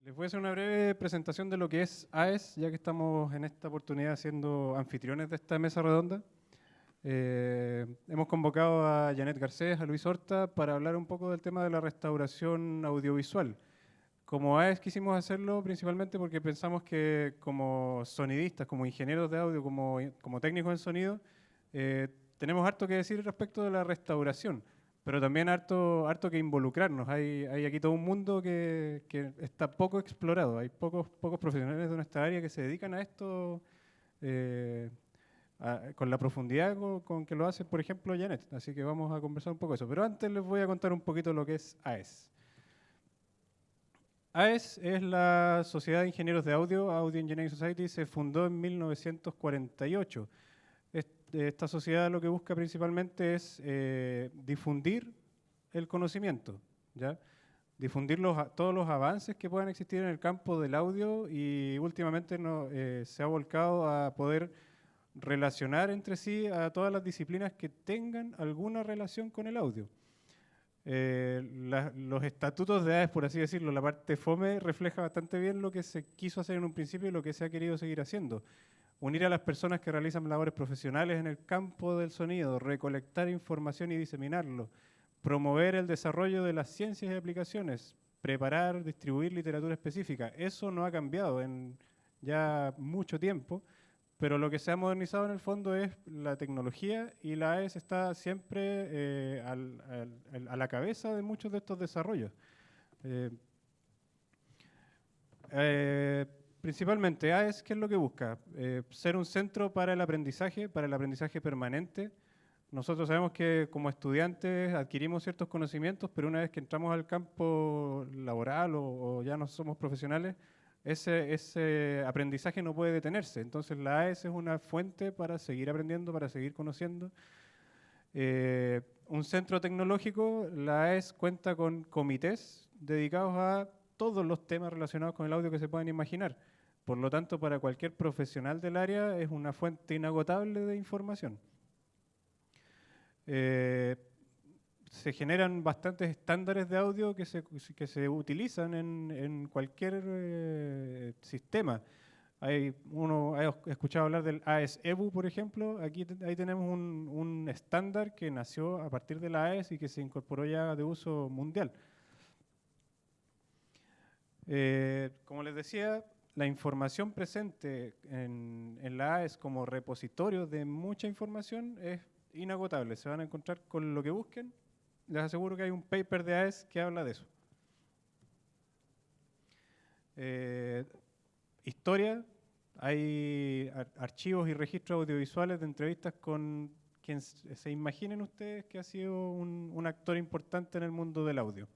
Les voy a hacer una breve presentación de lo que es AES, ya que estamos en esta oportunidad siendo anfitriones de esta mesa redonda. Hemos convocado a Janet Garcés, a Luis Horta, para hablar un poco del tema de la restauración audiovisual. Como AES quisimos hacerlo principalmente porque pensamos que como sonidistas, como ingenieros de audio, como técnicos en sonido, tenemos harto que decir respecto de la restauración, pero también harto que involucrarnos. Hay aquí todo un mundo que está poco explorado. Hay pocos profesionales de nuestra área que se dedican a esto eh, con la profundidad con que lo hace, por ejemplo, Janet. Así que vamos a conversar un poco de eso. Pero antes les voy a contar un poquito lo que es AES. AES es la Sociedad de Ingenieros de Audio, Audio Engineering Society, se fundó en 1948. Esta sociedad lo que busca principalmente es difundir el conocimiento, ¿ya? Difundir todos los avances que puedan existir en el campo del audio y últimamente se ha volcado a poder relacionar entre sí a todas las disciplinas que tengan alguna relación con el audio. Los estatutos de AES, por así decirlo, la parte FOME refleja bastante bien lo que se quiso hacer en un principio y lo que se ha querido seguir haciendo. Unir a las personas que realizan labores profesionales en el campo del sonido, recolectar información y diseminarlo, promover el desarrollo de las ciencias y aplicaciones, preparar, distribuir literatura específica. Eso no ha cambiado en ya mucho tiempo, pero lo que se ha modernizado en el fondo es la tecnología y la AES está siempre a la cabeza de muchos de estos desarrollos. Eh, Principalmente AES, ¿qué es lo que busca? Ser un centro para el aprendizaje permanente. Nosotros sabemos que como estudiantes adquirimos ciertos conocimientos, pero una vez que entramos al campo laboral o ya no somos profesionales, ese aprendizaje no puede detenerse. Entonces la AES es una fuente para seguir aprendiendo, para seguir conociendo. Un centro tecnológico, la AES cuenta con comités dedicados a todos los temas relacionados con el audio que se puedan imaginar. Por lo tanto, para cualquier profesional del área es una fuente inagotable de información. Se generan bastantes estándares de audio que se utilizan en cualquier sistema. He escuchado hablar del AES-EBU, por ejemplo. Ahí tenemos un estándar que nació a partir de la AES y que se incorporó ya de uso mundial. Como les decía, la información presente en la AES como repositorio de mucha información es inagotable. Se van a encontrar con lo que busquen. Les aseguro que hay un paper de AES que habla de eso. Historia, hay archivos y registros audiovisuales de entrevistas con quien se imaginen ustedes que ha sido un actor importante en el mundo del audio.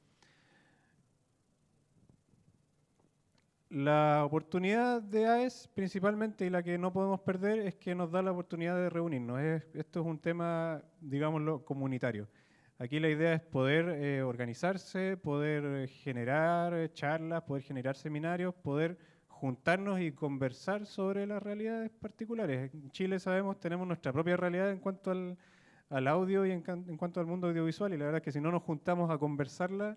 La oportunidad de AES principalmente y la que no podemos perder es que nos da la oportunidad de reunirnos. Esto es un tema, digámoslo, comunitario. Aquí la idea es poder organizarse, poder generar charlas, poder generar seminarios, poder juntarnos y conversar sobre las realidades particulares. En Chile sabemos, tenemos nuestra propia realidad en cuanto al audio y en cuanto al mundo audiovisual y la verdad es que si no nos juntamos a conversarla,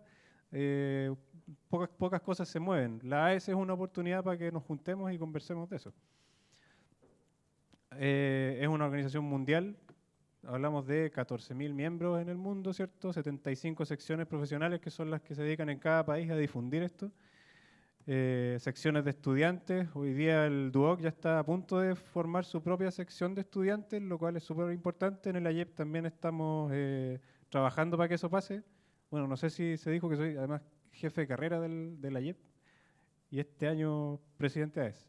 pocas cosas se mueven. La AES es una oportunidad para que nos juntemos y conversemos de eso. Es una organización mundial, hablamos de 14.000 miembros en el mundo, ¿cierto? 75 secciones profesionales que son las que se dedican en cada país a difundir esto. Secciones de estudiantes, hoy día el DUOC ya está a punto de formar su propia sección de estudiantes, lo cual es súper importante. En el AYEP también estamos trabajando para que eso pase. Bueno, no sé si se dijo que soy además jefe de carrera de la AYEP y este año presidente de AES.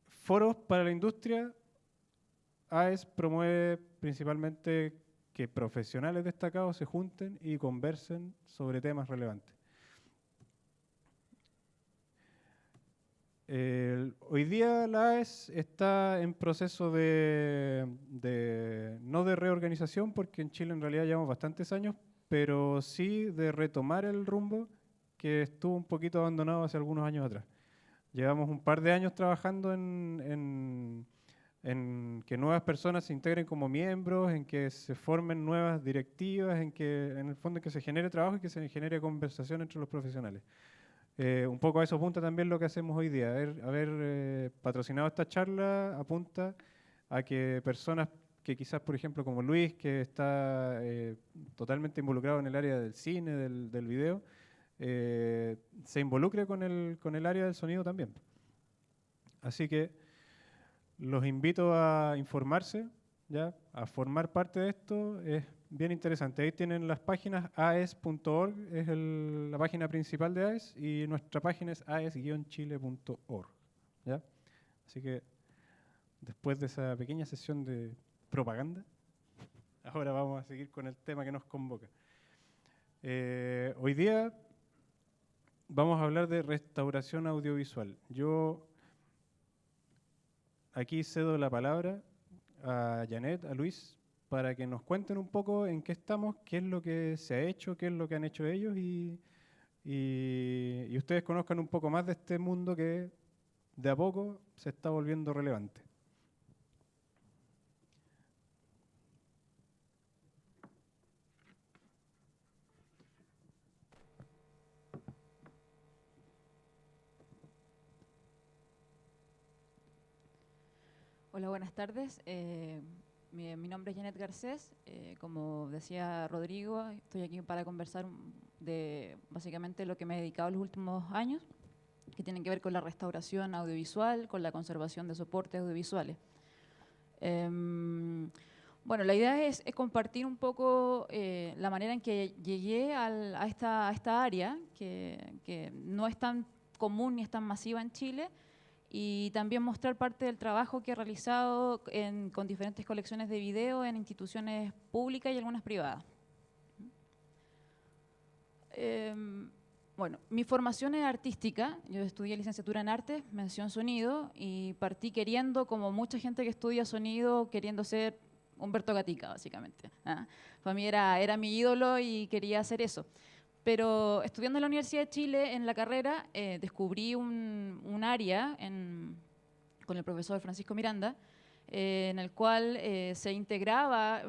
Foros para la industria, AES promueve principalmente que profesionales destacados se junten y conversen sobre temas relevantes. Hoy día la AES está en proceso no de reorganización, porque en Chile en realidad llevamos bastantes años, pero sí de retomar el rumbo que estuvo un poquito abandonado hace algunos años atrás. Llevamos un par de años trabajando en que nuevas personas se integren como miembros, en que se formen nuevas directivas, en que en el fondo que se genere trabajo y que se genere conversación entre los profesionales. Un poco a eso apunta también lo que hacemos hoy día. Haber patrocinado esta charla apunta a que personas que quizás, por ejemplo, como Luis, que está totalmente involucrado en el área del cine, del video, se involucre con el área del sonido también. Así que los invito a informarse, ¿ya? A formar parte de esto. Es bien interesante. Ahí tienen las páginas, aes.org es la página principal de AES, y nuestra página es aes-chile.org, ¿ya? Así que después de esa pequeña sesión de propaganda, ahora vamos a seguir con el tema que nos convoca. Hoy día vamos a hablar de restauración audiovisual. Yo aquí cedo la palabra a Janet, a Luis, para que nos cuenten un poco en qué estamos, qué es lo que se ha hecho, qué es lo que han hecho ellos, y ustedes conozcan un poco más de este mundo que de a poco se está volviendo relevante. Hola, buenas tardes. Mi nombre es Janet Garcés. Como decía Rodrigo, estoy aquí para conversar de básicamente lo que me he dedicado los últimos años, que tienen que ver con la restauración audiovisual, con la conservación de soportes audiovisuales. Bueno, la idea es compartir un poco la manera en que llegué a esta área, que no es tan común ni es tan masiva en Chile, y también mostrar parte del trabajo que he realizado con diferentes colecciones de video en instituciones públicas y algunas privadas. Bueno, mi formación es artística. Yo estudié licenciatura en arte, mención sonido, y partí queriendo, como mucha gente que estudia sonido, queriendo ser Humberto Gatica, básicamente. Para mí era mi ídolo y quería hacer eso. Pero estudiando en la Universidad de Chile, en la carrera, descubrí un área con el profesor Francisco Miranda, en el cual se integraba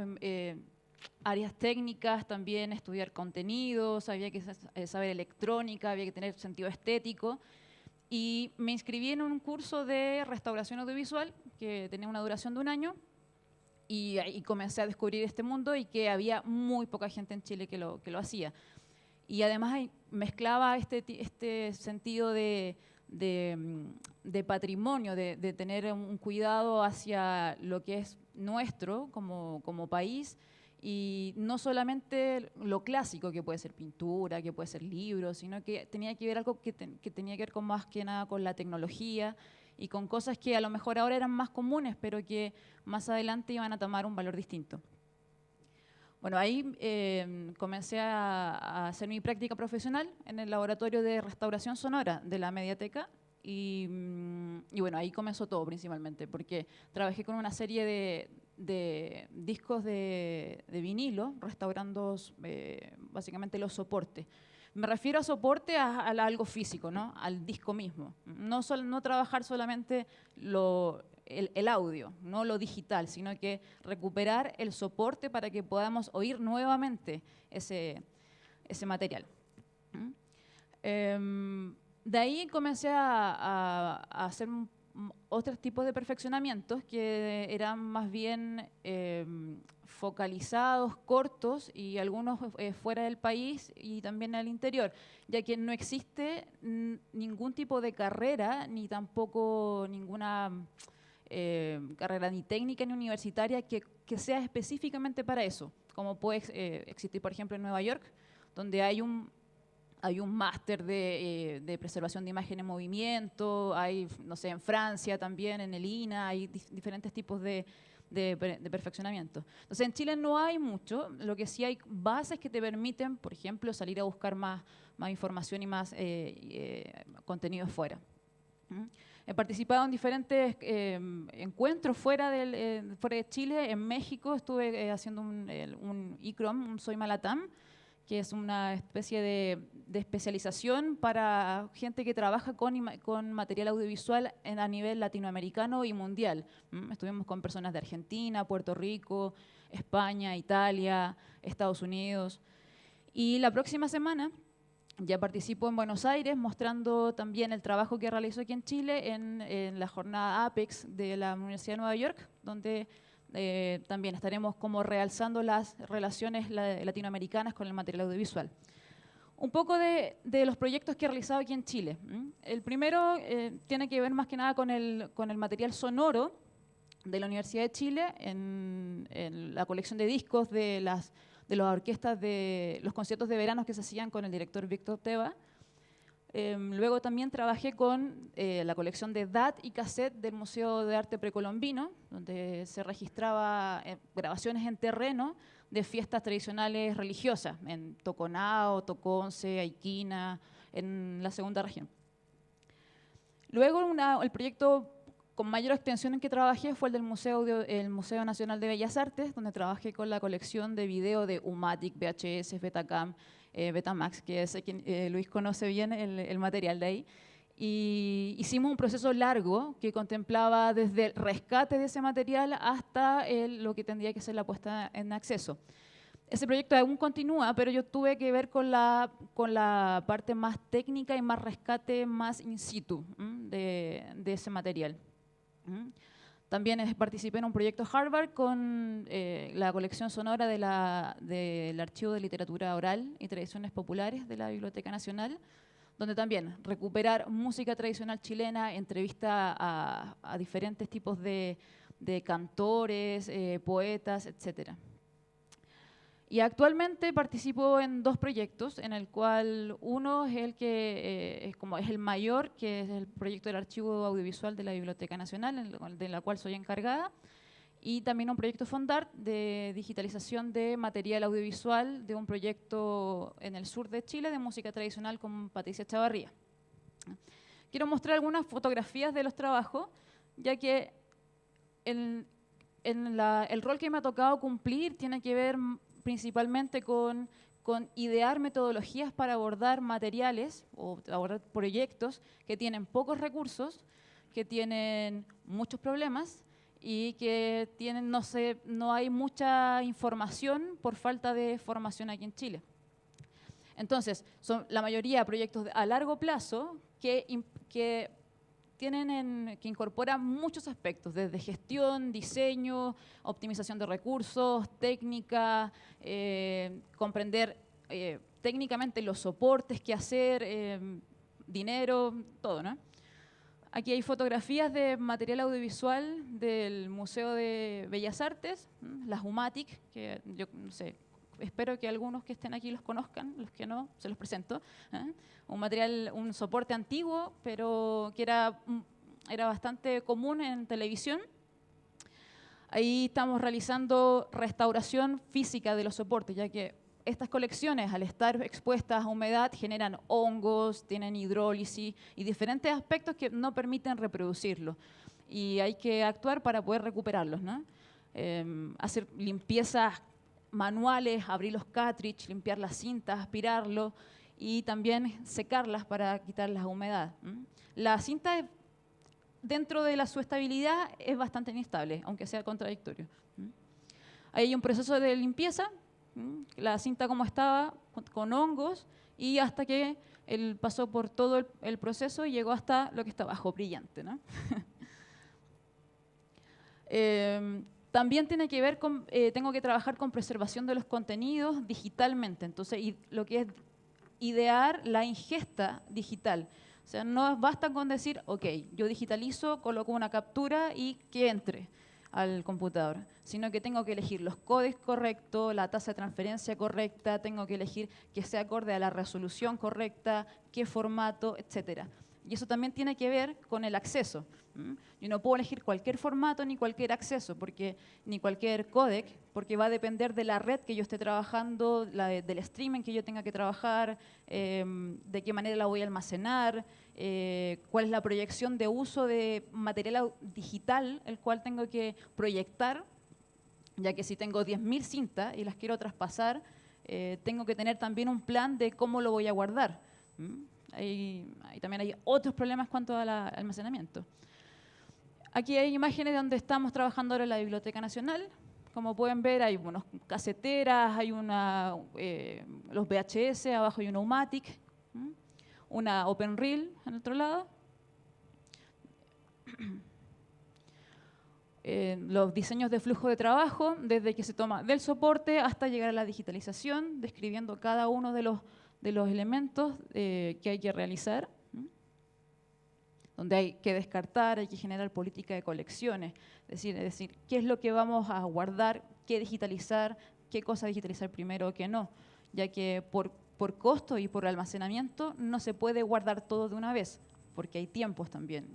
áreas técnicas, también estudiar contenidos, había que saber electrónica, había que tener sentido estético. Y me inscribí en un curso de restauración audiovisual que tenía una duración de 1 año, y ahí comencé a descubrir este mundo, y que había muy poca gente en Chile que lo hacía. Y además mezclaba este sentido de patrimonio, de tener un cuidado hacia lo que es nuestro como país, y no solamente lo clásico, que puede ser pintura, que puede ser libros, sino que tenía que ver algo que tenía que ver con más que nada con la tecnología y con cosas que a lo mejor ahora eran más comunes, pero que más adelante iban a tomar un valor distinto. Bueno, ahí comencé a hacer mi práctica profesional en el laboratorio de restauración sonora de la Mediateca, y bueno, ahí comenzó todo principalmente, porque trabajé con una serie de discos de vinilo, restaurando básicamente los soportes. Me refiero a soporte a algo físico, ¿no? Al disco mismo. No trabajar solamente el audio, no lo digital, sino que recuperar el soporte para que podamos oír nuevamente ese material. De ahí comencé a hacer otros tipos de perfeccionamientos que eran más bien focalizados, cortos, y algunos fuera del país y también al interior, ya que no existe ningún tipo de carrera, ni tampoco ninguna carrera ni técnica ni universitaria que sea específicamente para eso, como puede existir, por ejemplo, en Nueva York, donde hay un máster de preservación de imagen en movimiento, hay, no sé, en Francia también, en el INA, hay diferentes tipos de perfeccionamiento. Entonces, en Chile no hay mucho, lo que sí hay bases que te permiten, por ejemplo, salir a buscar más información y más contenido fuera. He participado en diferentes encuentros fuera de Chile. En México estuve haciendo un ICROM, un Soy Malatam, que es una especie de especialización para gente que trabaja con material audiovisual a nivel latinoamericano y mundial. Estuvimos con personas de Argentina, Puerto Rico, España, Italia, Estados Unidos. Y la próxima semana Ya participo en Buenos Aires mostrando también el trabajo que realizo aquí en Chile en la jornada APEX de la Universidad de Nueva York, donde también estaremos como realzando las relaciones latinoamericanas con el material audiovisual. Un poco de los proyectos que he realizado aquí en Chile. El primero tiene que ver más que nada con el material sonoro de la Universidad de Chile en la colección de discos de las orquestas de los conciertos de verano que se hacían con el director Víctor Teva. Luego también trabajé con la colección de DAT y cassette del Museo de Arte Precolombino, donde se registraba grabaciones en terreno de fiestas tradicionales religiosas, en Toconao, Toconce, Aiquina, en la segunda región. Luego el proyecto con mayor extensión en que trabajé fue el del Museo Nacional de Bellas Artes, donde trabajé con la colección de video de U-matic, VHS, Betacam, Betamax, que sé que Luis conoce bien el material de ahí. Y hicimos un proceso largo que contemplaba desde el rescate de ese material hasta lo que tendría que ser la puesta en acceso. Ese proyecto aún continúa, pero yo tuve que ver con la parte más técnica y más rescate más in situ de ese material. También participé en un proyecto Harvard con la colección sonora del Archivo de Literatura Oral y Tradiciones Populares de la Biblioteca Nacional, donde también recuperar música tradicional chilena, entrevista a diferentes tipos de cantores, poetas, etcétera. Y actualmente participo en dos proyectos, en el cual uno es el que es el mayor, que es el proyecto del Archivo Audiovisual de la Biblioteca Nacional, de la cual soy encargada, y también un proyecto Fondart de digitalización de material audiovisual de un proyecto en el sur de Chile de música tradicional con Patricia Chavarría. Quiero mostrar algunas fotografías de los trabajos, ya que el rol que me ha tocado cumplir tiene que ver principalmente con idear metodologías para abordar materiales o abordar proyectos que tienen pocos recursos, que tienen muchos problemas y que no hay mucha información por falta de formación aquí en Chile. Entonces, son la mayoría proyectos a largo plazo que incorporan muchos aspectos, desde gestión, diseño, optimización de recursos, técnica, comprender técnicamente los soportes que hacer, dinero, todo, ¿no? Aquí hay fotografías de material audiovisual del Museo de Bellas Artes, las U-matic, que yo no sé, espero que algunos que estén aquí los conozcan, los que no, se los presento. Un soporte antiguo, pero que era bastante común en televisión. Ahí estamos realizando restauración física de los soportes, ya que estas colecciones, al estar expuestas a humedad, generan hongos, tienen hidrólisis y diferentes aspectos que no permiten reproducirlo. Y hay que actuar para poder recuperarlos, ¿no? Hacer limpiezas manuales, abrir los cartridges, limpiar las cintas, aspirarlo y también secarlas para quitar la humedad. La cinta, dentro de su estabilidad, es bastante inestable, aunque sea contradictorio. Hay un proceso de limpieza, la cinta como estaba, con hongos, y hasta que él pasó por todo el proceso y llegó hasta lo que está abajo, brillante, ¿no? También tiene que ver con, tengo que trabajar con preservación de los contenidos digitalmente, entonces lo que es idear la ingesta digital. O sea, no basta con decir, ok, yo digitalizo, coloco una captura y que entre al computador, sino que tengo que elegir los códecs correctos, la tasa de transferencia correcta, tengo que elegir que sea acorde a la resolución correcta, qué formato, etcétera. Y eso también tiene que ver con el acceso. Yo no puedo elegir cualquier formato ni cualquier acceso, ni cualquier códec, porque va a depender de la red que yo esté trabajando, del streaming que yo tenga que trabajar, de qué manera la voy a almacenar, cuál es la proyección de uso de material digital, el cual tengo que proyectar, ya que si tengo 10.000 cintas y las quiero traspasar, tengo que tener también un plan de cómo lo voy a guardar. Ahí también hay otros problemas cuanto al almacenamiento. Aquí hay imágenes donde estamos trabajando ahora en la Biblioteca Nacional. Como pueden ver, hay unas caseteras, hay los VHS, abajo hay una U-matic, Una Open Reel en el otro lado. Los diseños de flujo de trabajo, desde que se toma del soporte hasta llegar a la digitalización, describiendo cada uno de los elementos que hay que realizar, donde hay que descartar, hay que generar política de colecciones, es decir, qué es lo que vamos a guardar, qué digitalizar, qué cosa digitalizar primero o qué no, ya que por costo y por almacenamiento no se puede guardar todo de una vez, porque hay tiempos también.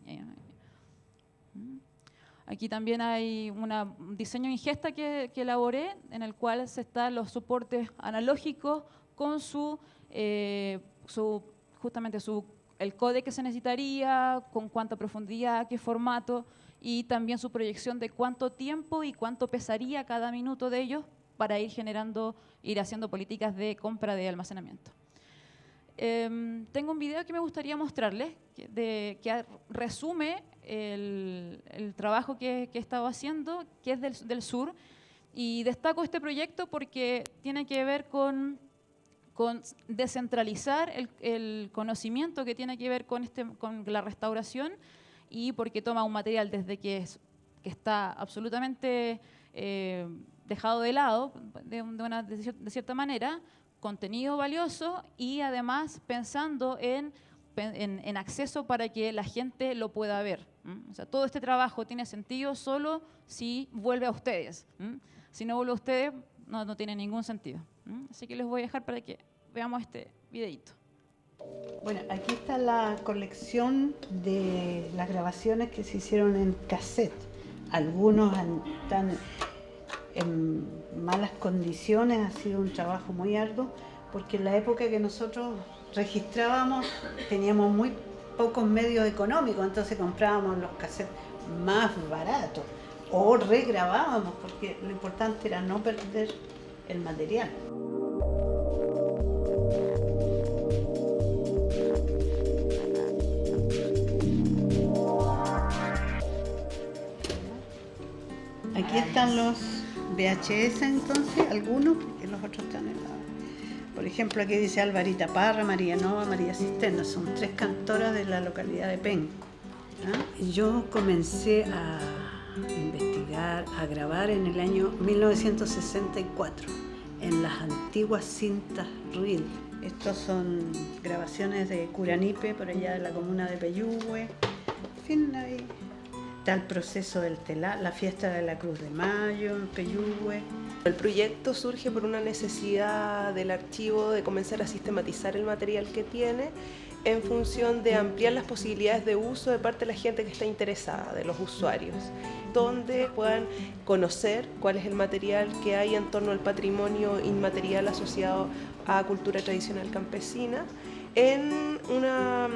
Aquí también hay un diseño ingesta que elaboré, en el cual están los soportes analógicos con justamente el códec que se necesitaría, con cuánta profundidad, qué formato, y también su proyección de cuánto tiempo y cuánto pesaría cada minuto de ellos para ir haciendo políticas de compra de almacenamiento. Tengo un video que me gustaría mostrarles, que resume el trabajo que he estado haciendo, que es del sur, y destaco este proyecto porque tiene que ver con descentralizar el conocimiento que tiene que ver con la restauración, y porque toma un material desde que está absolutamente dejado de lado de cierta manera, contenido valioso, y además pensando en acceso para que la gente lo pueda ver. O sea, todo este trabajo tiene sentido solo si vuelve a ustedes. Si no vuelve a ustedes, no tiene ningún sentido. Así que les voy a dejar para que veamos este videito. Bueno, aquí está la colección de las grabaciones que se hicieron en cassette. Algunos están en malas condiciones, ha sido un trabajo muy arduo, porque en la época que nosotros registrábamos teníamos muy pocos medios económicos, entonces comprábamos los cassettes más baratos o regrabábamos, porque lo importante era no perder el material. Aquí están los VHS entonces, algunos, porque los otros están en la... Por ejemplo, aquí dice Alvarita Parra, María Nova, María Cisterna, son 3 cantoras de la localidad de Penco. Yo comencé a investigar, a grabar en el año 1964, en las antiguas cintas reel. Estos son grabaciones de Curanipe, por allá de la comuna de Peyúgue. En fin, ahí está el proceso del telar, la fiesta de la Cruz de Mayo en Peyúgue. El proyecto surge por una necesidad del archivo de comenzar a sistematizar el material que tiene en función de ampliar las posibilidades de uso de parte de la gente que está interesada, de los usuarios, donde puedan conocer cuál es el material que hay en torno al patrimonio inmaterial asociado a cultura tradicional campesina en una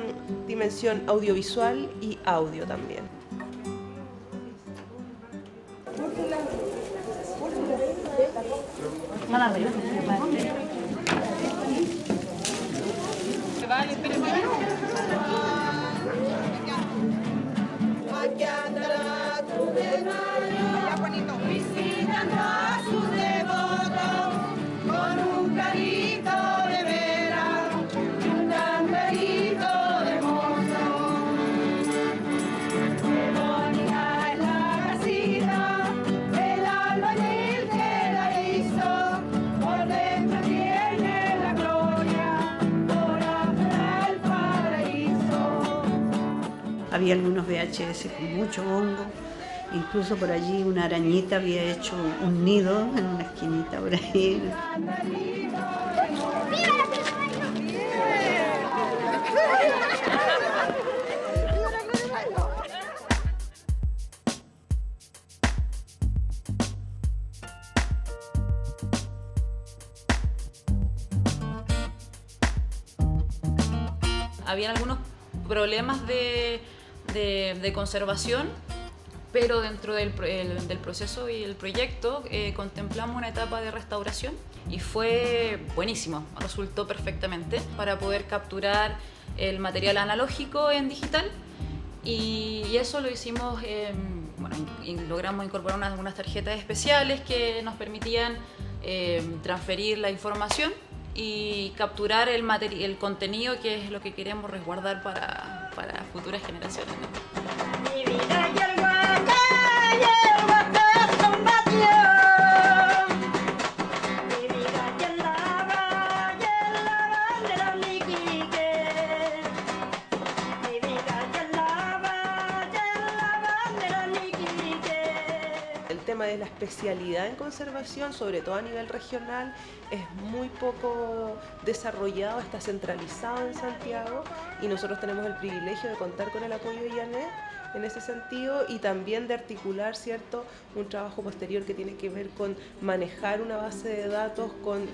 dimensión audiovisual y audio también. Vale, espérenme. Visitando a sus devotos con un carrito de vera y un cantarito de mozo. Qué bonita es la casita, el albañil que la hizo, por dentro tiene la gloria, por afuera el paraíso. Había algunos VHS con mucho hongo. Incluso por allí una arañita había hecho un nido en una esquinita por ahí. Habían algunos problemas de conservación, pero dentro del proceso y el proyecto contemplamos una etapa de restauración y fue buenísimo, resultó perfectamente para poder capturar el material analógico en digital, y eso lo hicimos, logramos incorporar unas tarjetas especiales que nos permitían transferir la información y capturar el contenido, que es lo que queremos resguardar para futuras generaciones, ¿no? Mi vida y el guate son nación. Mi vida y el bandera liquique. Mi vida y el bandera liquique. El tema de la especialidad en conservación, sobre todo a nivel regional, es muy poco desarrollado, está centralizado en Santiago y nosotros tenemos el privilegio de contar con el apoyo de IANET en ese sentido y también de articular, ¿cierto?, un trabajo posterior que tiene que ver con manejar una base de datos con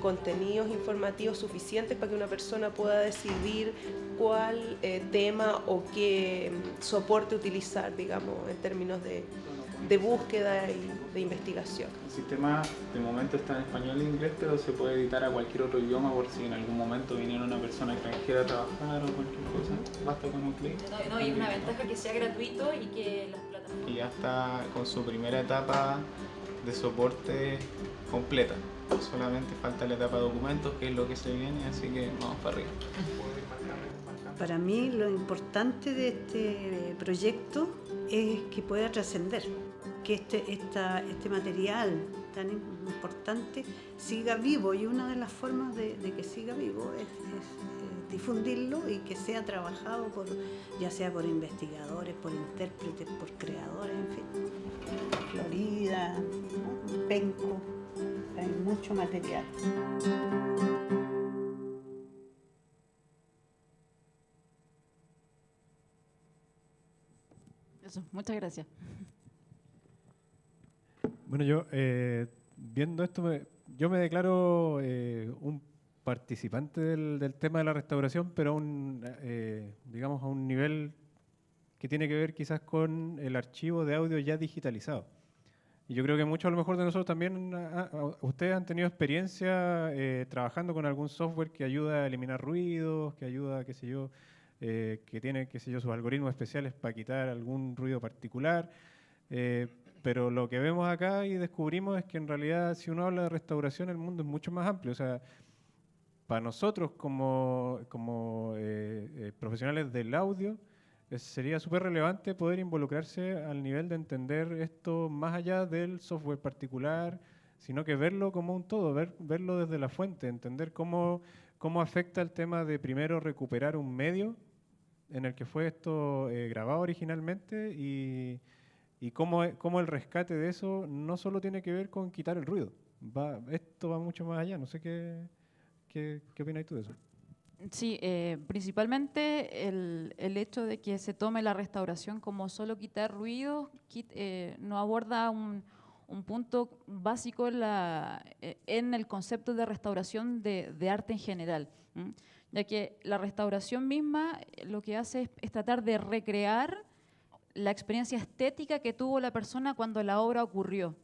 contenidos informativos suficientes para que una persona pueda decidir cuál tema o qué soporte utilizar, digamos, en términos de búsqueda y de investigación. El sistema de momento está en español e inglés, pero se puede editar a cualquier otro idioma por si en algún momento viniera una persona extranjera a trabajar o cualquier cosa. Basta con un clic. No, y es una ventaja que sea gratuito y que las plataformas... Y ya está con su primera etapa de soporte completa. Solamente falta la etapa de documentos, que es lo que se viene, así que vamos para arriba. Para mí lo importante de este proyecto es que pueda trascender, que este material tan importante siga vivo, y una de las formas de que siga vivo es difundirlo y que sea trabajado ya sea por investigadores, por intérpretes, por creadores, en fin. Florida, ¿no? Penco, hay mucho material. Eso, muchas gracias. Bueno, yo viendo esto, yo me declaro un participante del tema de la restauración, pero digamos a un nivel que tiene que ver quizás con el archivo de audio ya digitalizado. Y yo creo que muchos a lo mejor de nosotros también, ustedes han tenido experiencia trabajando con algún software que ayuda a eliminar ruidos, que ayuda, qué sé yo, que tiene, qué sé yo, sus algoritmos especiales para quitar algún ruido particular. Pero lo que vemos acá y descubrimos es que en realidad, si uno habla de restauración, el mundo es mucho más amplio. O sea, para nosotros como profesionales del audio, sería súper relevante poder involucrarse al nivel de entender esto más allá del software particular, sino que verlo como un todo, verlo desde la fuente, entender cómo afecta el tema de primero recuperar un medio en el que fue esto grabado originalmente y cómo el rescate de eso no solo tiene que ver con quitar el ruido, esto va mucho más allá. No sé qué opinas tú de eso. Sí, principalmente el hecho de que se tome la restauración como solo quitar ruido no aborda un punto básico en el concepto de restauración de arte en general, ya que la restauración misma lo que hace es tratar de recrear la experiencia estética que tuvo la persona cuando la obra ocurrió.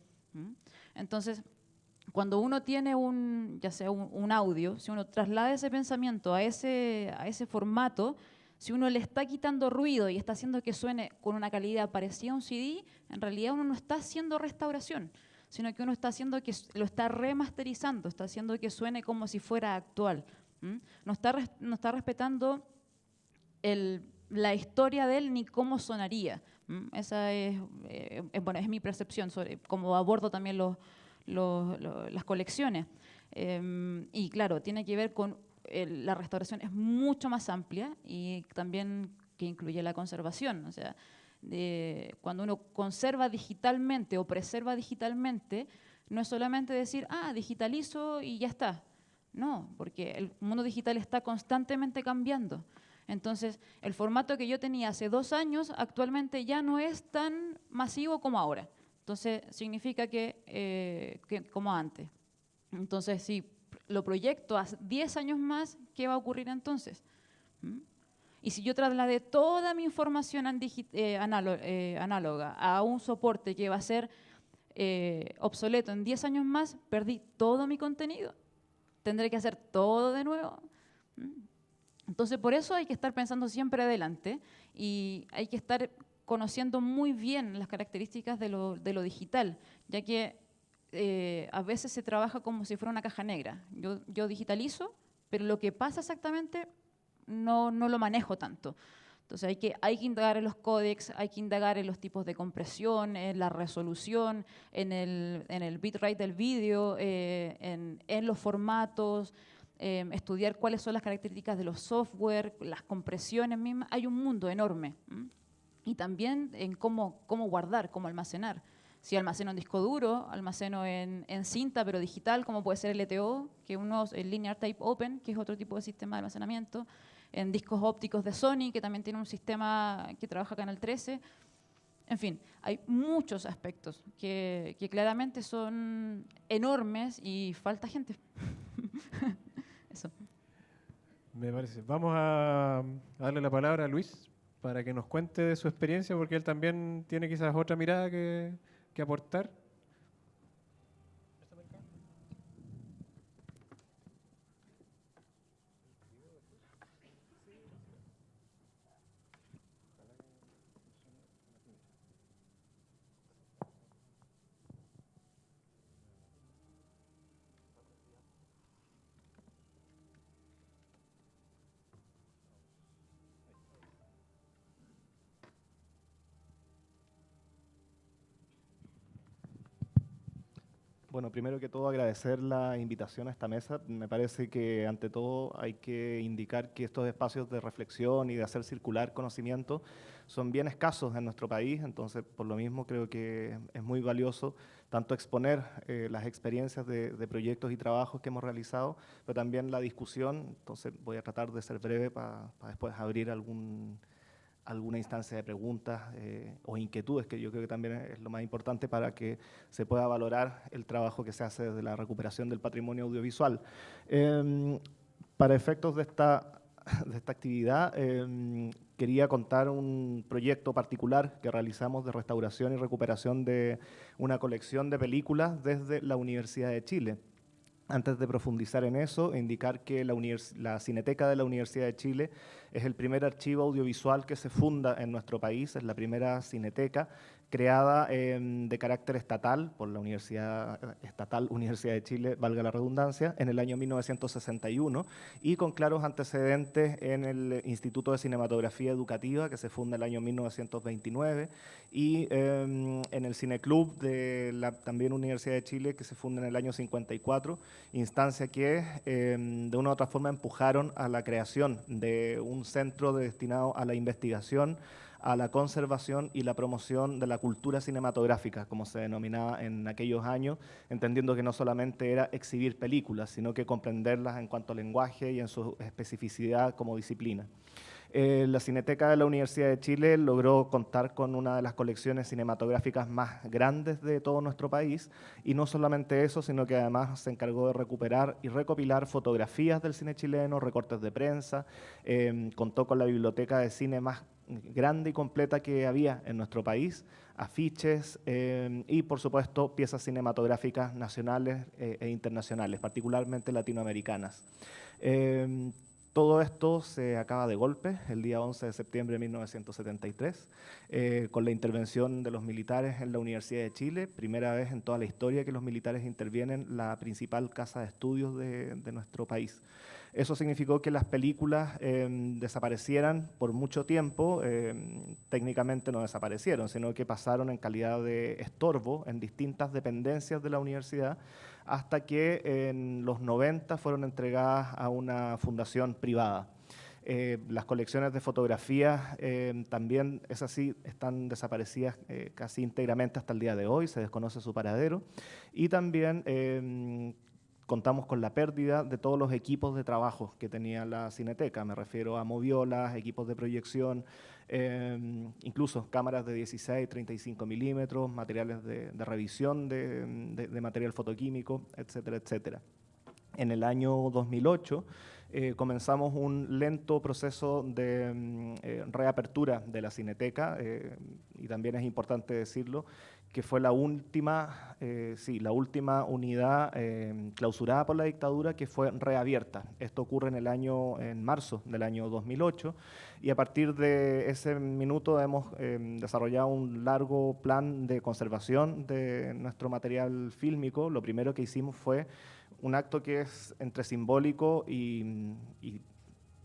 Entonces, cuando uno tiene ya sea un audio, si uno traslada ese pensamiento a ese formato, si uno le está quitando ruido y está haciendo que suene con una calidad parecida a un CD, en realidad uno no está haciendo restauración, sino que uno está haciendo que lo está remasterizando, está haciendo que suene como si fuera actual. No está respetando la historia de él ni cómo sonaría. Esa es mi percepción sobre cómo abordo también las colecciones. Y claro, tiene que ver con la restauración, es mucho más amplia y también que incluye la conservación. O sea, cuando uno conserva digitalmente o preserva digitalmente, no es solamente decir, digitalizo y ya está. No, porque el mundo digital está constantemente cambiando. Entonces, el formato que yo tenía hace 2 años actualmente ya no es tan masivo como ahora. Entonces, significa que como antes. Entonces, si lo proyecto a 10 años más, ¿qué va a ocurrir entonces? Y si yo trasladé toda mi información análoga a un soporte que va a ser obsoleto en 10 años más, perdí todo mi contenido. Tendré que hacer todo de nuevo. Entonces, por eso hay que estar pensando siempre adelante y hay que estar conociendo muy bien las características de lo digital, ya que a veces se trabaja como si fuera una caja negra. Yo digitalizo, pero lo que pasa exactamente no lo manejo tanto. Entonces hay que indagar en los códecs, hay que indagar en los tipos de compresión, en la resolución, en el bitrate del vídeo, en los formatos, estudiar cuáles son las características de los software, las compresiones mismas. Hay un mundo enorme. Y también en cómo guardar, cómo almacenar. Si almaceno en disco duro, almaceno en cinta, pero digital, como puede ser LTO, que uno es el Linear Tape Open, que es otro tipo de sistema de almacenamiento, en discos ópticos de Sony, que también tiene un sistema que trabaja Canal 13. En fin, hay muchos aspectos que claramente son enormes y falta gente. Eso. Me parece. Vamos a darle la palabra a Luis para que nos cuente de su experiencia, porque él también tiene quizás otra mirada que aportar. Bueno, primero que todo agradecer la invitación a esta mesa. Me parece que ante todo hay que indicar que estos espacios de reflexión y de hacer circular conocimiento son bien escasos en nuestro país, entonces por lo mismo creo que es muy valioso tanto exponer las experiencias de proyectos y trabajos que hemos realizado, pero también la discusión. Entonces voy a tratar de ser breve para después abrir alguna instancia de preguntas o inquietudes, que yo creo que también es lo más importante para que se pueda valorar el trabajo que se hace desde la recuperación del patrimonio audiovisual. Para efectos de esta actividad, quería contar un proyecto particular que realizamos de restauración y recuperación de una colección de películas desde la Universidad de Chile. Antes de profundizar en eso, indicar que la Cineteca de la Universidad de Chile es el primer archivo audiovisual que se funda en nuestro país, es la primera cineteca creada de carácter estatal por la Universidad de Chile, valga la redundancia, en el año 1961 y con claros antecedentes en el Instituto de Cinematografía Educativa, que se funda en el año 1929, y en el Cineclub de la también Universidad de Chile, que se funda en el año 54, instancia que de una u otra forma empujaron a la creación de un centro destinado a la investigación, a la conservación y la promoción de la cultura cinematográfica, como se denominaba en aquellos años, entendiendo que no solamente era exhibir películas, sino que comprenderlas en cuanto a lenguaje y en su especificidad como disciplina. La Cineteca de la Universidad de Chile logró contar con una de las colecciones cinematográficas más grandes de todo nuestro país, y no solamente eso, sino que además se encargó de recuperar y recopilar fotografías del cine chileno, recortes de prensa, contó con la biblioteca de cine más grande y completa que había en nuestro país, afiches y, por supuesto, piezas cinematográficas nacionales e internacionales, particularmente latinoamericanas. Todo esto se acaba de golpe el día 11 de septiembre de 1973, con la intervención de los militares en la Universidad de Chile, primera vez en toda la historia que los militares intervienen en la principal casa de estudios de nuestro país. Eso significó que las películas desaparecieran por mucho tiempo. Técnicamente no desaparecieron, sino que pasaron en calidad de estorbo en distintas dependencias de la universidad, hasta que en los 90 fueron entregadas a una fundación privada. Las colecciones de fotografías también, es así, están desaparecidas casi íntegramente hasta el día de hoy, se desconoce su paradero, y también contamos con la pérdida de todos los equipos de trabajo que tenía la Cineteca. Me refiero a moviolas, equipos de proyección, incluso cámaras de 16, 35 milímetros, materiales de revisión de material fotoquímico, etcétera, etcétera. En el año 2008 comenzamos un lento proceso de reapertura de la Cineteca, y también es importante decirlo que fue la última unidad clausurada por la dictadura que fue reabierta. Esto ocurre en marzo del año 2008, y a partir de ese minuto hemos desarrollado un largo plan de conservación de nuestro material fílmico. Lo primero que hicimos fue un acto que es entre simbólico y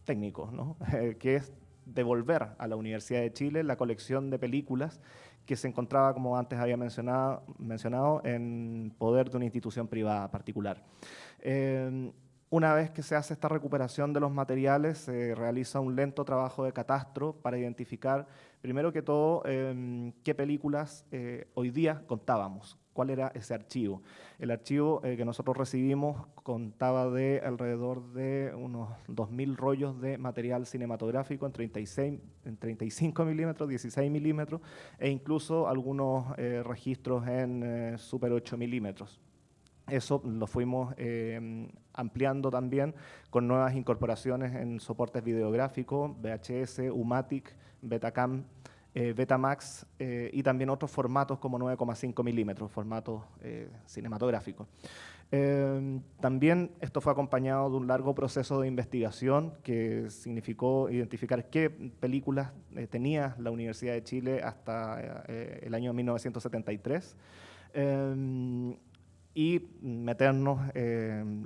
técnico, ¿no? Que es devolver a la Universidad de Chile la colección de películas que se encontraba, como antes había mencionado, en poder de una institución privada particular. Una vez que se hace esta recuperación de los materiales, se realiza un lento trabajo de catastro para identificar, primero que todo, qué películas hoy día contábamos, cuál era ese archivo. El archivo que nosotros recibimos contaba de alrededor de unos 2.000 rollos de material cinematográfico en 35 milímetros, 16 milímetros, e incluso algunos registros en Super 8 milímetros. Eso lo fuimos ampliando también con nuevas incorporaciones en soportes videográficos, VHS, U-Matic, Betacam, Betamax y también otros formatos como 9,5 milímetros, formatos cinematográficos. También esto fue acompañado de un largo proceso de investigación que significó identificar qué películas tenía la Universidad de Chile hasta el año 1973. Y meternos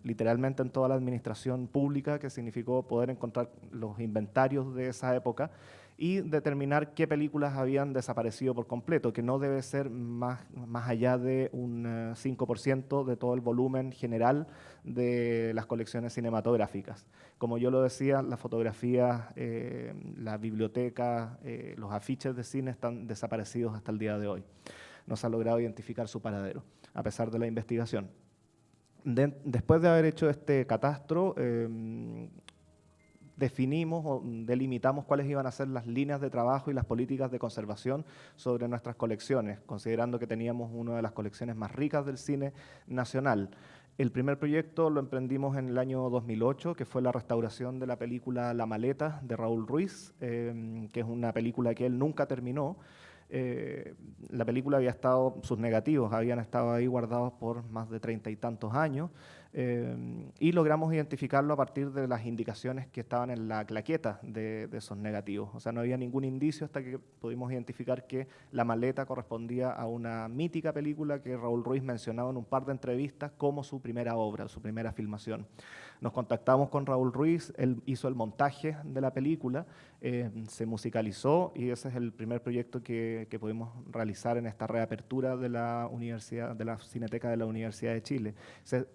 literalmente en toda la administración pública, que significó poder encontrar los inventarios de esa época y determinar qué películas habían desaparecido por completo, que no debe ser más allá de un 5% de todo el volumen general de las colecciones cinematográficas. Como yo lo decía, las fotografías, la biblioteca, los afiches de cine están desaparecidos hasta el día de hoy. No se ha logrado identificar su paradero, a pesar de la investigación. Después de haber hecho este catastro, definimos o delimitamos cuáles iban a ser las líneas de trabajo y las políticas de conservación sobre nuestras colecciones, considerando que teníamos una de las colecciones más ricas del cine nacional. El primer proyecto lo emprendimos en el año 2008, que fue la restauración de la película La Maleta, de Raúl Ruiz, que es una película que él nunca terminó. La película sus negativos habían estado ahí guardados por más de 30 y tantos años, y logramos identificarlo a partir de las indicaciones que estaban en la claqueta de esos negativos. O sea, no había ningún indicio hasta que pudimos identificar que La Maleta correspondía a una mítica película que Raúl Ruiz mencionaba en un par de entrevistas como su primera obra, su primera filmación. Nos contactamos con Raúl Ruiz, él hizo el montaje de la película, se musicalizó, y ese es el primer proyecto que pudimos realizar en esta reapertura de la universidad, de la Cineteca de la Universidad de Chile. Se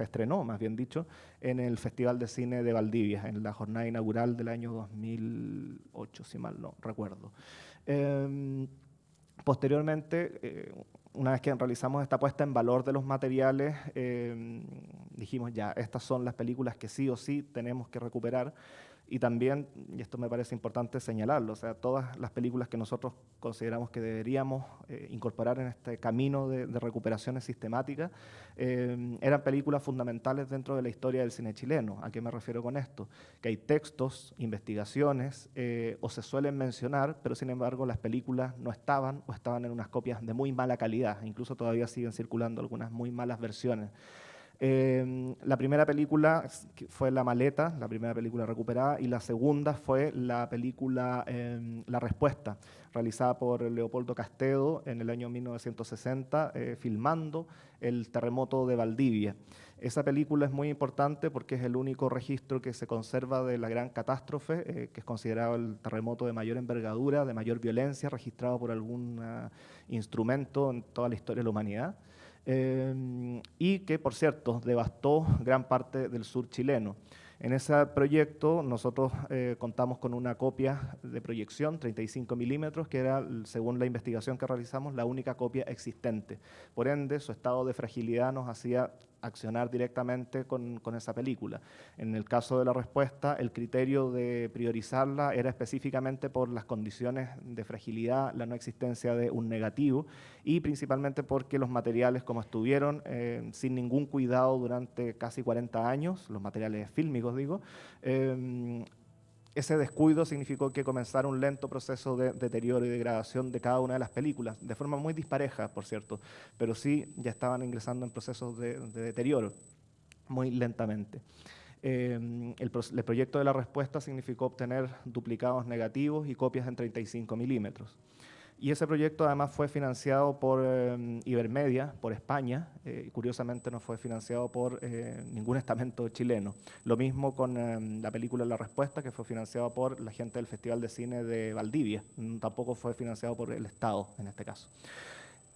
estrenó, más bien dicho, en el Festival de Cine de Valdivia, en la jornada inaugural del año 2008, si mal no recuerdo. Posteriormente, una vez que realizamos esta puesta en valor de los materiales, dijimos ya, estas son las películas que sí o sí tenemos que recuperar. Y también, y esto me parece importante señalarlo, o sea, todas las películas que nosotros consideramos que deberíamos incorporar en este camino de recuperaciones sistemáticas, eran películas fundamentales dentro de la historia del cine chileno. ¿A qué me refiero con esto? Que hay textos, investigaciones, o se suelen mencionar, pero sin embargo las películas no estaban, o estaban en unas copias de muy mala calidad. Incluso todavía siguen circulando algunas muy malas versiones. La primera película fue La Maleta, la primera película recuperada, y la segunda fue la película La Respuesta, realizada por Leopoldo Castedo en el año 1960, filmando el terremoto de Valdivia. Esa película es muy importante porque es el único registro que se conserva de la gran catástrofe, que es considerado el terremoto de mayor envergadura, de mayor violencia, registrado por algún instrumento en toda la historia de la humanidad. Y que, por cierto, devastó gran parte del sur chileno. En ese proyecto nosotros contamos con una copia de proyección, 35 milímetros, que era, según la investigación que realizamos, la única copia existente. Por ende, su estado de fragilidad nos hacía accionar directamente con esa película. En el caso de La Respuesta, el criterio de priorizarla era específicamente por las condiciones de fragilidad, la no existencia de un negativo, y principalmente porque los materiales, como estuvieron sin ningún cuidado durante casi 40 años, los materiales fílmicos digo, ese descuido significó que comenzara un lento proceso de deterioro y degradación de cada una de las películas, de forma muy dispareja, por cierto, pero sí ya estaban ingresando en procesos de deterioro, muy lentamente. El proyecto de la respuesta significó obtener duplicados negativos y copias en 35 milímetros. Y ese proyecto además fue financiado por Ibermedia, por España, y curiosamente no fue financiado por ningún estamento chileno. Lo mismo con la película La Respuesta, que fue financiado por la gente del Festival de Cine de Valdivia, tampoco fue financiado por el Estado en este caso.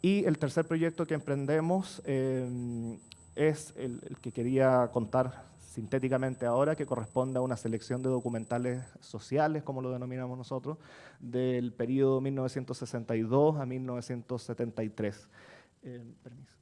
Y el tercer proyecto que emprendemos es el que quería contar sintéticamente ahora, que corresponde a una selección de documentales sociales, como lo denominamos nosotros, del periodo 1962 a 1973. Permiso.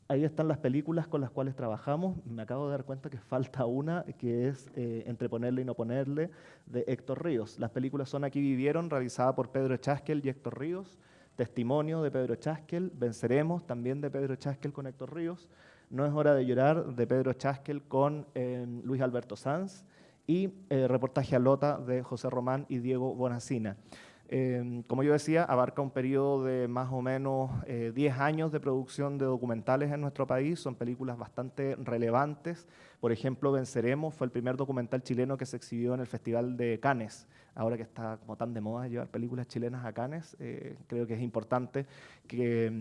Ahí están las películas con las cuales trabajamos. Me acabo de dar cuenta que falta una, que es Entre ponerle y no ponerle, de Héctor Ríos. Las películas son Aquí vivieron, realizada por Pedro Chaskel y Héctor Ríos. Testimonio, de Pedro Chaskel. Venceremos, también de Pedro Chaskel con Héctor Ríos. No es hora de llorar, de Pedro Chaskel con Luis Alberto Sanz. Y Reportaje a Lota, de José Román y Diego Bonacina. Como yo decía, abarca un periodo de más o menos 10 años de producción de documentales en nuestro país. Son películas bastante relevantes. Por ejemplo, Venceremos fue el primer documental chileno que se exhibió en el Festival de Cannes. Ahora que está como tan de moda llevar películas chilenas a Cannes, creo que es importante que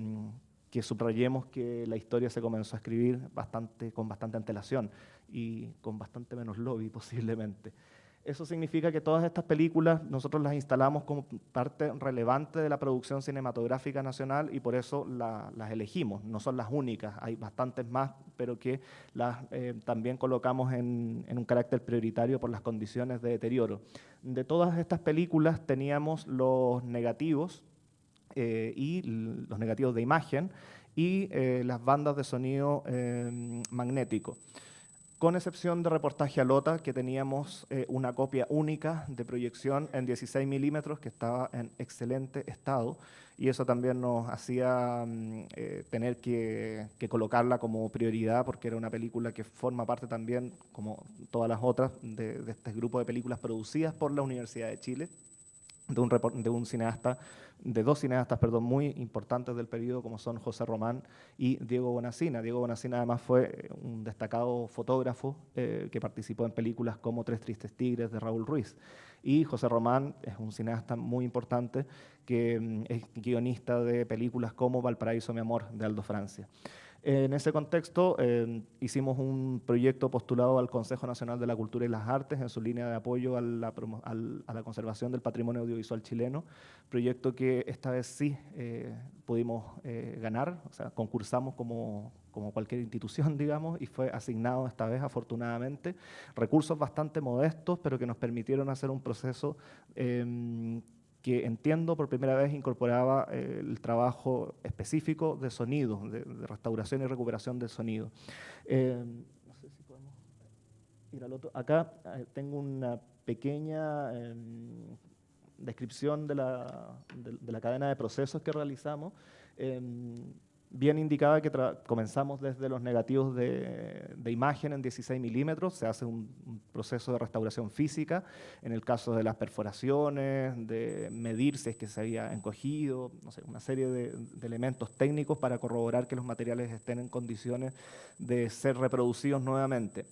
subrayemos que la historia se comenzó a escribir con bastante antelación y con bastante menos lobby posiblemente. Eso significa que todas estas películas nosotros las instalamos como parte relevante de la producción cinematográfica nacional y por eso las elegimos. No son las únicas, hay bastantes más, pero que las también colocamos en un carácter prioritario por las condiciones de deterioro. De todas estas películas teníamos los negativos y los negativos de imagen y las bandas de sonido magnético. Con excepción de Reportaje a Lota, que teníamos una copia única de proyección en 16 milímetros que estaba en excelente estado, y eso también nos hacía tener que colocarla como prioridad, porque era una película que forma parte también, como todas las otras, de este grupo de películas producidas por la Universidad de Chile, de dos cineastas muy importantes del periodo, como son José Román y Diego Bonacina. Diego Bonacina además fue un destacado fotógrafo que participó en películas como Tres tristes tigres de Raúl Ruiz. Y José Román es un cineasta muy importante que es guionista de películas como Valparaíso, mi amor, de Aldo Francia. En ese contexto hicimos un proyecto postulado al Consejo Nacional de la Cultura y las Artes en su línea de apoyo a la conservación del patrimonio audiovisual chileno, proyecto que esta vez sí pudimos ganar, o sea, concursamos como cualquier institución, digamos, y fue asignado esta vez, afortunadamente, recursos bastante modestos, pero que nos permitieron hacer un proceso que entiendo por primera vez incorporaba el trabajo específico de sonido, de restauración y recuperación del sonido. No sé si podemos ir al otro. Acá tengo una pequeña descripción de la cadena de procesos que realizamos. Bien indicaba que comenzamos desde los negativos de imagen en 16 milímetros, se hace un proceso de restauración física, en el caso de las perforaciones, de medir si es que se había encogido, no sé, una serie de elementos técnicos para corroborar que los materiales estén en condiciones de ser reproducidos nuevamente.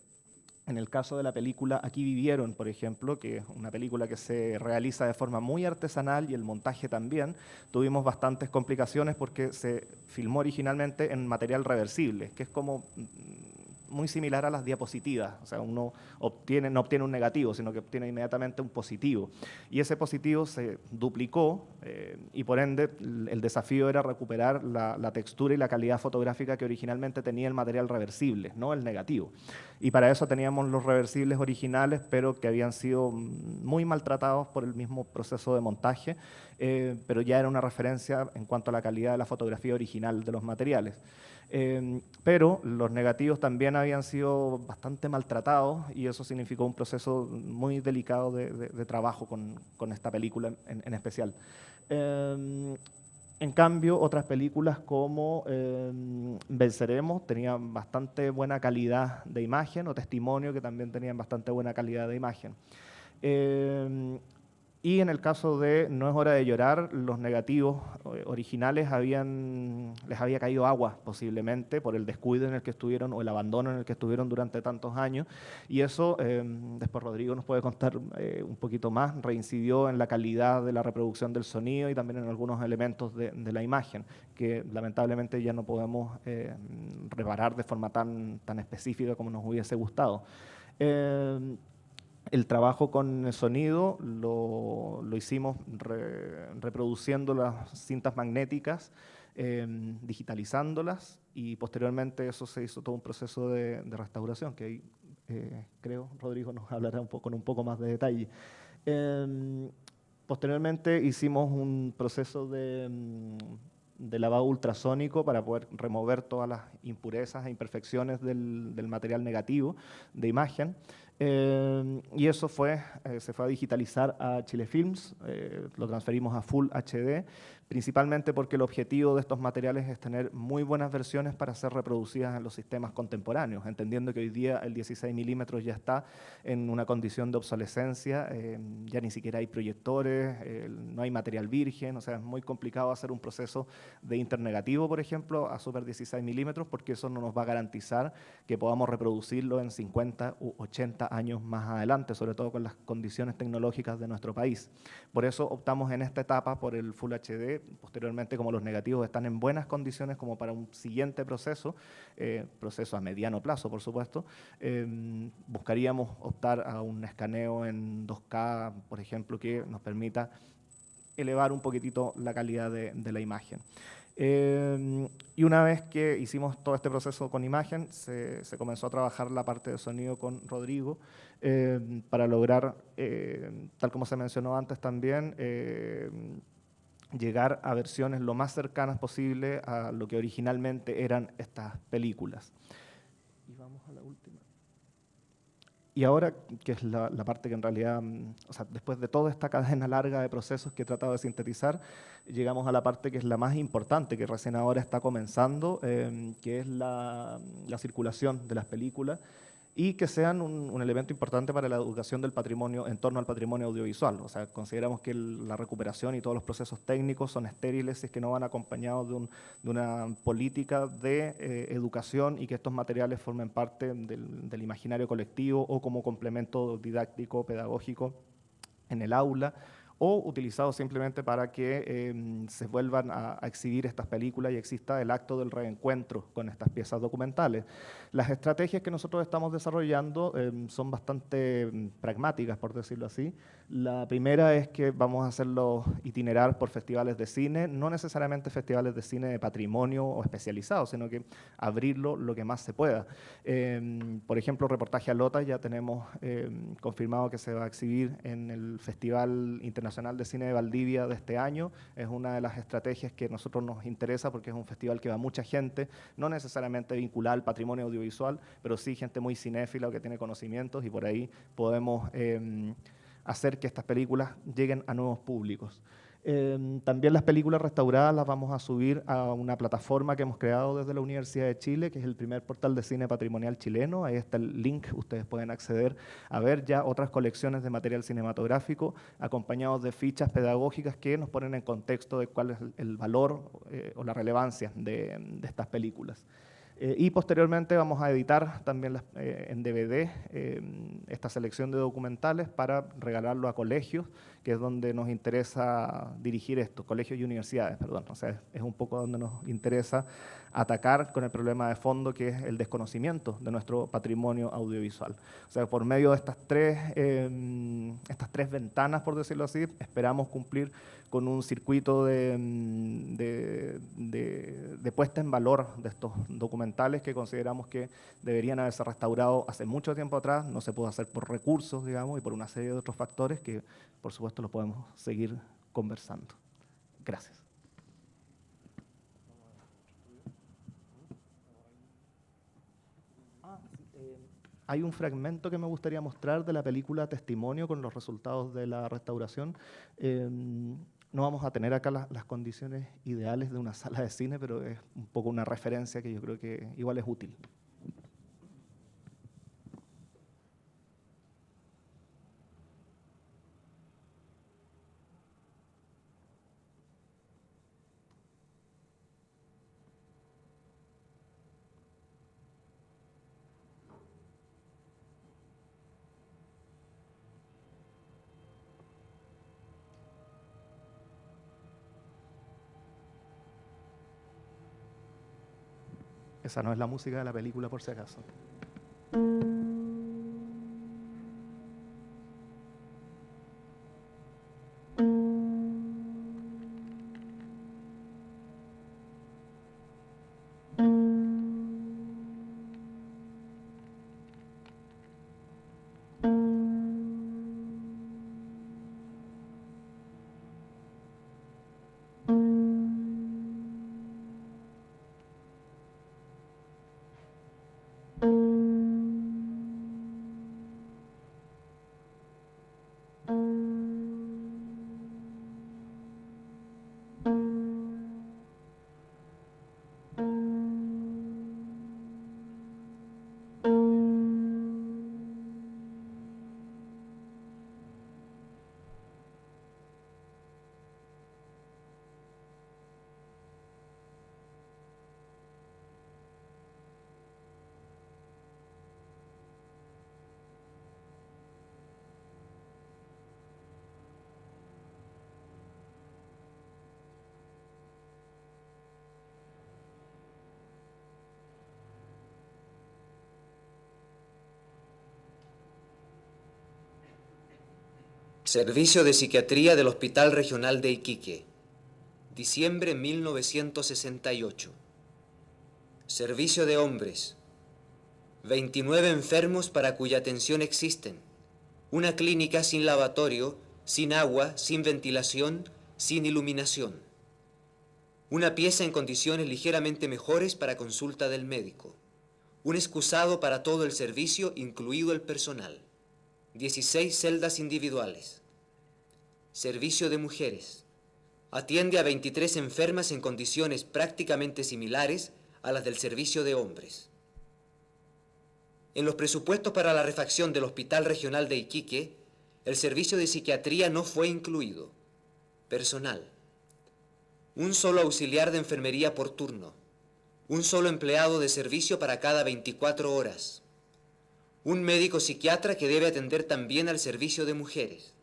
En el caso de la película Aquí vivieron, por ejemplo, que es una película que se realiza de forma muy artesanal y el montaje también, tuvimos bastantes complicaciones porque se filmó originalmente en material reversible, que es como muy similar a las diapositivas, o sea, uno no obtiene un negativo, sino que obtiene inmediatamente un positivo. Y ese positivo se duplicó y por ende el desafío era recuperar la textura y la calidad fotográfica que originalmente tenía el material reversible, no el negativo. Y para eso teníamos los reversibles originales, pero que habían sido muy maltratados por el mismo proceso de montaje, pero ya era una referencia en cuanto a la calidad de la fotografía original de los materiales. Pero los negativos también habían sido bastante maltratados y eso significó un proceso muy delicado de trabajo con esta película en especial. En cambio, otras películas como Venceremos tenían bastante buena calidad de imagen, o Testimonio, que también tenían bastante buena calidad de imagen. Y en el caso de No es hora de llorar, los negativos originales les había caído agua posiblemente por el descuido en el que estuvieron o el abandono en el que estuvieron durante tantos años. Y eso, después Rodrigo nos puede contar un poquito más, reincidió en la calidad de la reproducción del sonido y también en algunos elementos de la imagen, que lamentablemente ya no podemos reparar de forma tan específica como nos hubiese gustado. El trabajo con el sonido lo hicimos reproduciendo las cintas magnéticas, digitalizándolas, y posteriormente eso se hizo todo un proceso de restauración, que ahí creo Rodrigo nos hablará con un poco más de detalle. Posteriormente hicimos un proceso de lavado ultrasónico para poder remover todas las impurezas e imperfecciones del material negativo de imagen. Y eso se fue a digitalizar a Chile Films, lo transferimos a Full HD, principalmente porque el objetivo de estos materiales es tener muy buenas versiones para ser reproducidas en los sistemas contemporáneos, entendiendo que hoy día el 16 milímetros ya está en una condición de obsolescencia, ya ni siquiera hay proyectores, no hay material virgen, o sea, es muy complicado hacer un proceso de internegativo, por ejemplo, a super 16 milímetros, porque eso no nos va a garantizar que podamos reproducirlo en 50 u 80 años más adelante, sobre todo con las condiciones tecnológicas de nuestro país. Por eso optamos en esta etapa por el Full HD. Posteriormente, como los negativos están en buenas condiciones como para un siguiente proceso, proceso a mediano plazo, por supuesto, buscaríamos optar a un escaneo en 2K, por ejemplo, que nos permita elevar un poquitito la calidad de la imagen. Y una vez que hicimos todo este proceso con imagen, se comenzó a trabajar la parte de sonido con Rodrigo para lograr, tal como se mencionó antes también, llegar a versiones lo más cercanas posible a lo que originalmente eran estas películas. Y vamos a la última. Y ahora, que es la parte que en realidad, o sea, después de toda esta cadena larga de procesos que he tratado de sintetizar, llegamos a la parte que es la más importante, que recién ahora está comenzando, que es la circulación de las películas, y que sean un elemento importante para la educación del patrimonio, en torno al patrimonio audiovisual. O sea, consideramos que la recuperación y todos los procesos técnicos son estériles si es que no van acompañados de una política de educación, y que estos materiales formen parte del imaginario colectivo o como complemento didáctico, pedagógico en el aula, o utilizados simplemente para que se vuelvan a exhibir estas películas y exista el acto del reencuentro con estas piezas documentales. Las estrategias que nosotros estamos desarrollando son bastante pragmáticas, por decirlo así. La primera es que vamos a hacerlo itinerar por festivales de cine, no necesariamente festivales de cine de patrimonio o especializados, sino que abrirlo lo que más se pueda. Por ejemplo, Reportaje a Lota ya tenemos confirmado que se va a exhibir en el Festival Internacional de Cine de Valdivia de este año. Es una de las estrategias que a nosotros nos interesa, porque es un festival que va mucha gente, no necesariamente vinculada al patrimonio audiovisual, pero sí gente muy cinéfila o que tiene conocimientos, y por ahí podemos hacer que estas películas lleguen a nuevos públicos. También las películas restauradas las vamos a subir a una plataforma que hemos creado desde la Universidad de Chile, que es el primer portal de cine patrimonial chileno. Ahí está el link, ustedes pueden acceder a ver ya otras colecciones de material cinematográfico, acompañados de fichas pedagógicas que nos ponen en contexto de cuál es el valor o la relevancia de estas películas. Y posteriormente vamos a editar también en DVD esta selección de documentales para regalarlo a colegios, que es donde nos interesa dirigir esto, colegios y universidades, perdón. O sea, es un poco donde nos interesa atacar con el problema de fondo, que es el desconocimiento de nuestro patrimonio audiovisual. O sea, por medio de estas tres ventanas, por decirlo así, esperamos cumplir con un circuito de puesta en valor de estos documentales que consideramos que deberían haberse restaurado hace mucho tiempo atrás. No se puede hacer por recursos, digamos, y por una serie de otros factores que, por supuesto, lo podemos seguir conversando. Gracias. Hay un fragmento que me gustaría mostrar de la película Testimonio con los resultados de la restauración. No vamos a tener acá las condiciones ideales de una sala de cine, pero es un poco una referencia que yo creo que igual es útil. Esa no es la música de la película, por si acaso. Servicio de Psiquiatría del Hospital Regional de Iquique, diciembre 1968. Servicio de hombres, 29 enfermos para cuya atención existen. Una clínica sin lavatorio, sin agua, sin ventilación, sin iluminación. Una pieza en condiciones ligeramente mejores para consulta del médico. Un excusado para todo el servicio, incluido el personal. 16 celdas individuales. Servicio de mujeres. Atiende a 23 enfermas en condiciones prácticamente similares a las del servicio de hombres. En los presupuestos para la refacción del Hospital Regional de Iquique, el servicio de psiquiatría no fue incluido. Personal. Un solo auxiliar de enfermería por turno. Un solo empleado de servicio para cada 24 horas. Un médico psiquiatra que debe atender también al servicio de mujeres.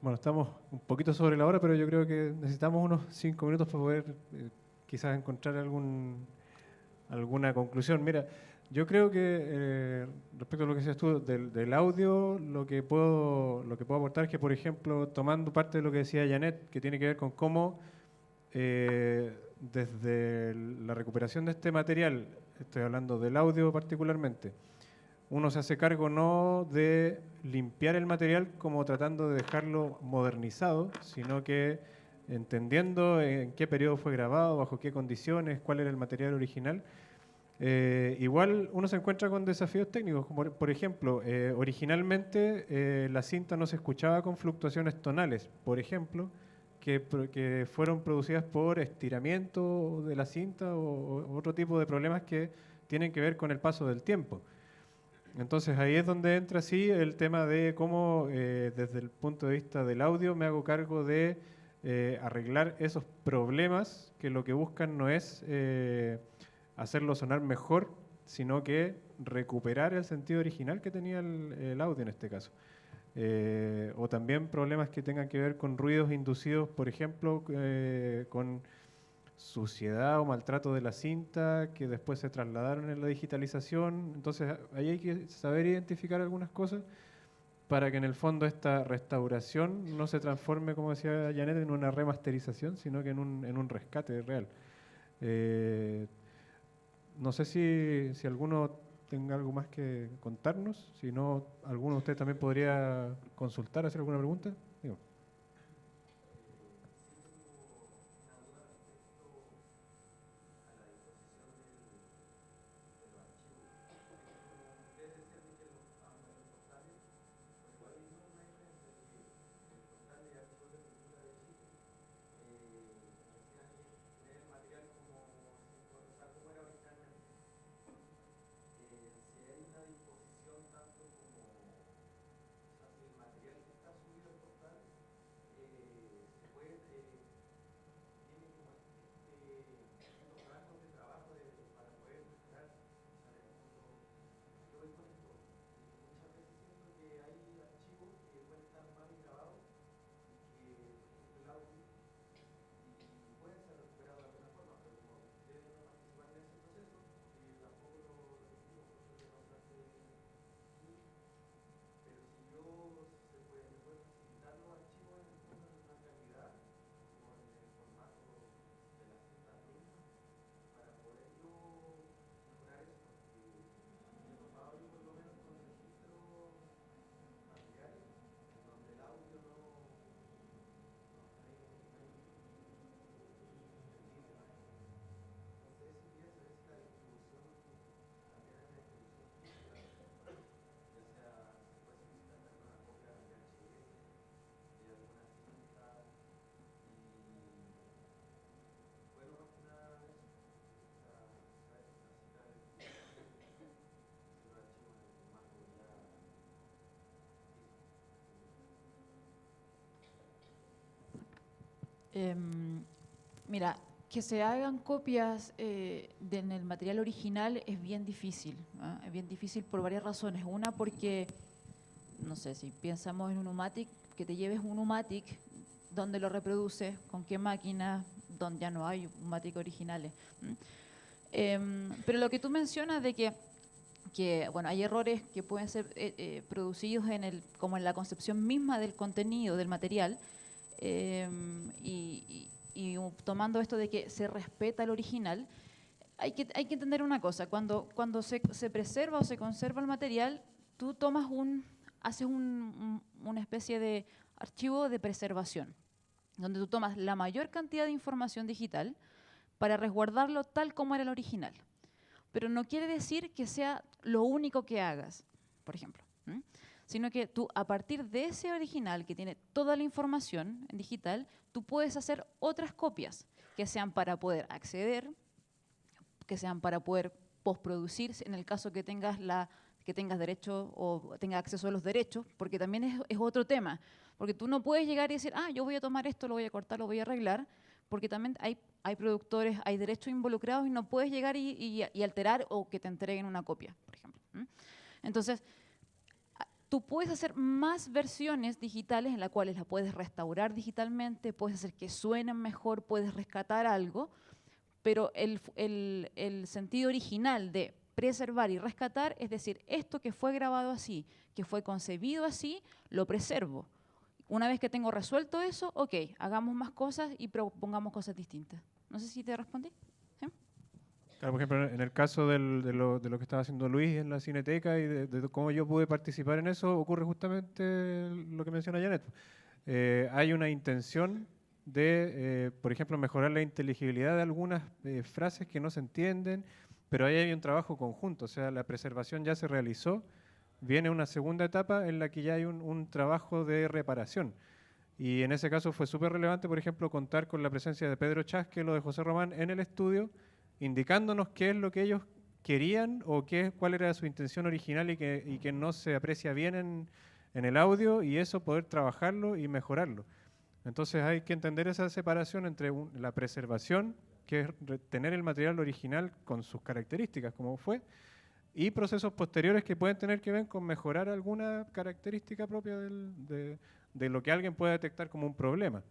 Bueno, estamos un poquito sobre la hora, pero yo creo que necesitamos unos 5 minutos para poder quizás encontrar alguna conclusión. Mira, yo creo que respecto a lo que decías tú del audio, lo que puedo aportar es que, por ejemplo, tomando parte de lo que decía Janet, que tiene que ver con cómo desde la recuperación de este material, estoy hablando del audio particularmente, uno se hace cargo no de limpiar el material como tratando de dejarlo modernizado, sino que entendiendo en qué periodo fue grabado, bajo qué condiciones, cuál era el material original. Igual uno se encuentra con desafíos técnicos, como por ejemplo, originalmente la cinta no se escuchaba con fluctuaciones tonales, por ejemplo, que fueron producidas por estiramiento de la cinta o otro tipo de problemas que tienen que ver con el paso del tiempo. Entonces ahí es donde entra sí el tema de cómo desde el punto de vista del audio me hago cargo de arreglar esos problemas que lo que buscan no es hacerlo sonar mejor, sino que recuperar el sentido original que tenía el audio en este caso. O también problemas que tengan que ver con ruidos inducidos, por ejemplo, con suciedad o maltrato de la cinta, que después se trasladaron en la digitalización. Entonces ahí hay que saber identificar algunas cosas para que en el fondo esta restauración no se transforme, como decía Janet, en una remasterización, sino que en un rescate real. No sé si alguno tenga algo más que contarnos, si no, alguno de ustedes también podría consultar, hacer alguna pregunta. Digo. Mira, que se hagan copias en el material original es bien difícil, ¿ah? Es bien difícil por varias razones. Una, porque, no sé, si pensamos en un U-matic, que te lleves un U-matic, ¿dónde lo reproduces? ¿Con qué máquina? Donde ya no hay U-matic originales. Pero lo que tú mencionas de que bueno, hay errores que pueden ser producidos como en la concepción misma del contenido, del material, y tomando esto de que se respeta el original, hay que entender una cosa: cuando se preserva o se conserva el material, tú haces una especie de archivo de preservación, donde tú tomas la mayor cantidad de información digital para resguardarlo tal como era el original. Pero no quiere decir que sea lo único que hagas, por ejemplo, sino que tú, a partir de ese original que tiene toda la información en digital, tú puedes hacer otras copias que sean para poder acceder, que sean para poder postproducir, en el caso que tengas derecho o tengas acceso a los derechos, porque también es otro tema. Porque tú no puedes llegar y decir, yo voy a tomar esto, lo voy a cortar, lo voy a arreglar, porque también hay productores, hay derechos involucrados y no puedes llegar y alterar o que te entreguen una copia, por ejemplo. Entonces, tú puedes hacer más versiones digitales en las cuales las puedes restaurar digitalmente, puedes hacer que suenen mejor, puedes rescatar algo, pero el sentido original de preservar y rescatar, es decir, esto que fue grabado así, que fue concebido así, lo preservo. Una vez que tengo resuelto eso, ok, hagamos más cosas y propongamos cosas distintas. No sé si te respondí. ¿Sí? Claro, por ejemplo, en el caso de lo que estaba haciendo Luis en la Cineteca y de cómo yo pude participar en eso, ocurre justamente lo que menciona Janet. Hay una intención de, por ejemplo, mejorar la inteligibilidad de algunas frases que no se entienden, pero ahí hay un trabajo conjunto, o sea, la preservación ya se realizó, viene una segunda etapa en la que ya hay un trabajo de reparación. Y en ese caso fue súper relevante, por ejemplo, contar con la presencia de Pedro Chasquelo, de José Román en el estudio, indicándonos qué es lo que ellos querían o cuál era su intención original y que no se aprecia bien en el audio, y eso poder trabajarlo y mejorarlo. Entonces hay que entender esa separación entre la preservación que es tener el material original con sus características, como fue, y procesos posteriores que pueden tener que ver con mejorar alguna característica propia de lo que alguien puede detectar como un problema.